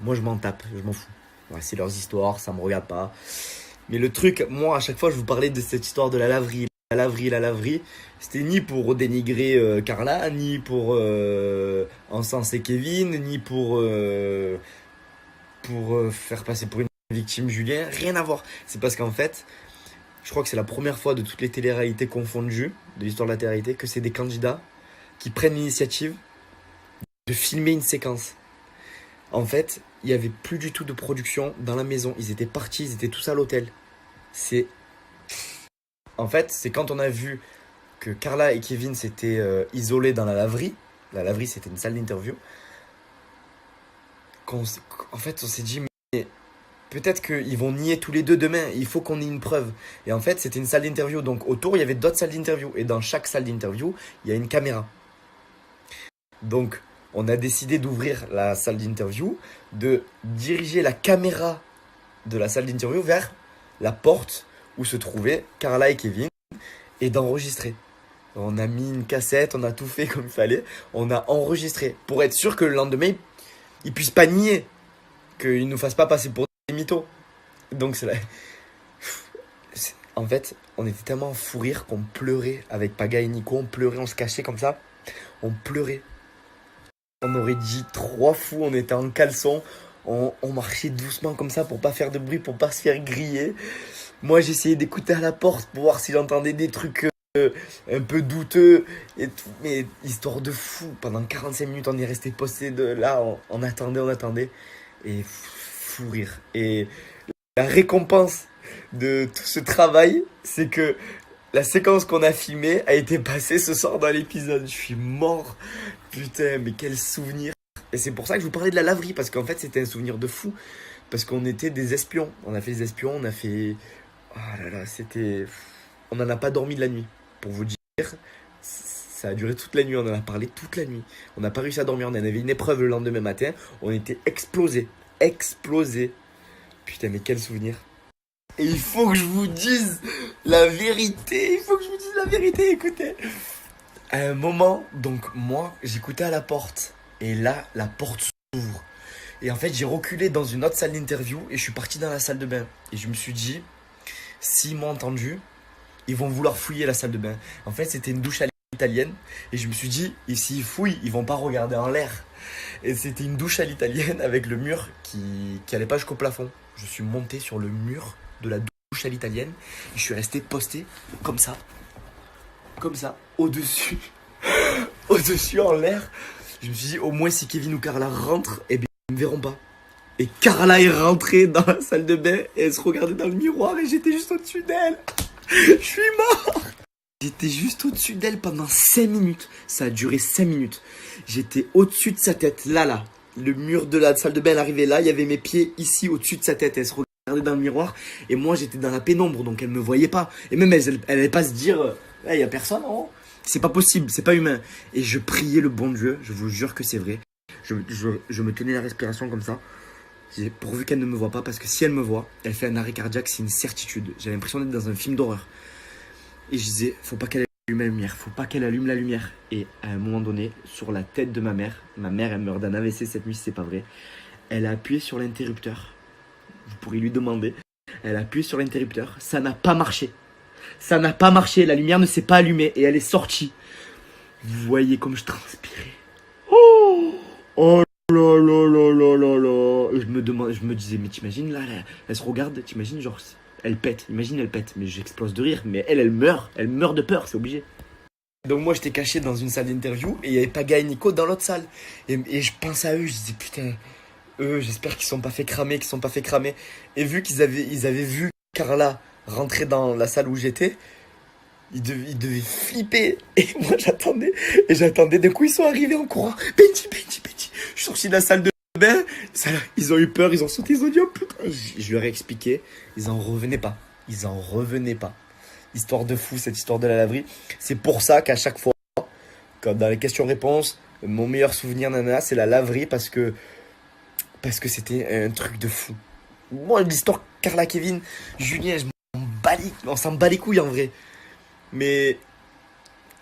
Moi, je m'en tape, je m'en fous. Ouais, c'est leurs histoires, ça me regarde pas. Mais le truc, moi, à chaque fois, je vous parlais de cette histoire de la laverie. La laverie, la laverie. C'était ni pour dénigrer Carla, ni pour encenser Kevin, ni pour faire passer pour une victime Julien. Rien à voir. C'est parce qu'en fait, je crois que c'est la première fois de toutes les téléréalités confondues, de l'histoire de la télé-réalité, que c'est des candidats qui prennent l'initiative de filmer une séquence. En fait, il n'y avait plus du tout de production dans la maison. Ils étaient partis, ils étaient tous à l'hôtel. C'est En fait, c'est quand on a vu que Carla et Kevin s'étaient isolés dans la laverie. La laverie, c'était une salle d'interview. En fait, on s'est dit, mais peut-être qu'ils vont nier tous les deux demain. Il faut qu'on ait une preuve. Et en fait, c'était une salle d'interview. Donc autour, il y avait d'autres salles d'interview. Et dans chaque salle d'interview, il y a une caméra. Donc, on a décidé d'ouvrir la salle d'interview, de diriger la caméra de la salle d'interview vers la porte où se trouvaient Carla et Kevin et d'enregistrer. On a mis une cassette, on a tout fait comme il fallait, on a enregistré pour être sûr que le lendemain, ils puissent pas nier, qu'ils nous fassent pas passer pour des mythos. Donc c'est là. En fait, on était tellement en fou rire qu'on pleurait avec Paga et Nico, on pleurait, on se cachait comme ça, on pleurait. On aurait dit trois fous, on était en caleçon, on marchait doucement comme ça pour pas faire de bruit, pour pas se faire griller. Moi j'essayais d'écouter à la porte pour voir si j'entendais des trucs un peu douteux et tout. Mais histoire de fou, pendant 45 minutes on est resté posté de là, on attendait. Et fou rire. Et la récompense de tout ce travail, c'est que la séquence qu'on a filmée a été passée ce soir dans l'épisode. Je suis mort. Putain, mais quel souvenir. Et c'est pour ça que je vous parlais de la laverie, parce qu'en fait c'était un souvenir de fou. Parce qu'on était des espions. On a fait des espions, on a fait... Oh là là, c'était... On n'en a pas dormi de la nuit. Pour vous dire, ça a duré toute la nuit, on en a parlé toute la nuit. On n'a pas réussi à dormir, on en avait une épreuve le lendemain matin. On était explosés. Explosés. Putain, mais quel souvenir. Et il faut que je vous dise la vérité. Il faut que je vous dise la vérité, écoutez. À un moment, donc moi, j'écoutais à la porte. Et là, la porte s'ouvre. Et en fait, j'ai reculé dans une autre salle d'interview et je suis parti dans la salle de bain. Et je me suis dit, s'ils m'ont entendu, ils vont vouloir fouiller la salle de bain. En fait, c'était une douche à l'italienne. Et je me suis dit, et s'ils fouillent, ils vont pas regarder en l'air. Et c'était une douche à l'italienne avec le mur qui allait pas jusqu'au plafond. Je suis monté sur le mur de la douche à l'italienne. Et je suis resté posté comme ça, au-dessus, au-dessus en l'air. Je me suis dit, au moins si Kevin ou Carla rentrent, eh bien, ils me verront pas. Et Carla est rentrée dans la salle de bain et elle se regardait dans le miroir et j'étais juste au-dessus d'elle. Je suis mort. J'étais juste au-dessus d'elle pendant 5 minutes. Ça a duré 5 minutes. J'étais au-dessus de sa tête, là. Le mur de la salle de bain, elle arrivait là. Il y avait mes pieds ici, au-dessus de sa tête. Elle se regardait dans le miroir. Et moi, j'étais dans la pénombre, donc elle me voyait pas. Et même, elle allait pas se dire, il y a personne, oh. C'est pas possible, c'est pas humain. Et je priais le bon Dieu, je vous jure que c'est vrai. Je me tenais la respiration comme ça. Pourvu qu'elle ne me voit pas, parce que si elle me voit, elle fait un arrêt cardiaque, c'est une certitude. J'avais l'impression d'être dans un film d'horreur. Et je disais, faut pas qu'elle allume la lumière, faut pas qu'elle allume la lumière. Et à un moment donné, sur la tête de ma mère, elle meurt d'un AVC cette nuit, c'est pas vrai. Elle a appuyé sur l'interrupteur. Vous pourrez lui demander. Elle a appuyé sur l'interrupteur, ça n'a pas marché. Ça n'a pas marché, la lumière ne s'est pas allumée et elle est sortie. Vous voyez comme je transpirais. Oh là là là là là là. Je me disais, mais t'imagines là, elle se regarde, t'imagines genre, elle pète, imagine elle pète, mais j'explose de rire, mais elle meurt de peur, c'est obligé. Donc moi j'étais caché dans une salle d'interview et il y avait Paga et Nico dans l'autre salle. Et je pense à eux, je disais putain, eux j'espère qu'ils sont pas fait cramer, Et vu qu'ils avaient vu Carla rentrer dans la salle où j'étais, ils devaient flipper. Et moi j'attendais, d'un coup ils sont arrivés en courant. Benji. Je suis sorti de la salle de bain, ils ont eu peur, ils ont sauté, ils ont dit oh putain. Je leur ai expliqué, ils en revenaient pas. Histoire de fou cette histoire de la laverie. C'est pour ça qu'à chaque fois, quand dans les questions-réponses, mon meilleur souvenir nana c'est la laverie parce que c'était un truc de fou. Moi l'histoire Carla, Kevin, Julien, on s'en bat les couilles en vrai. Mais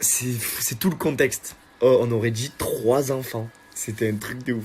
c'est tout le contexte. Oh, on aurait dit 3 enfants. C'était un truc de ouf.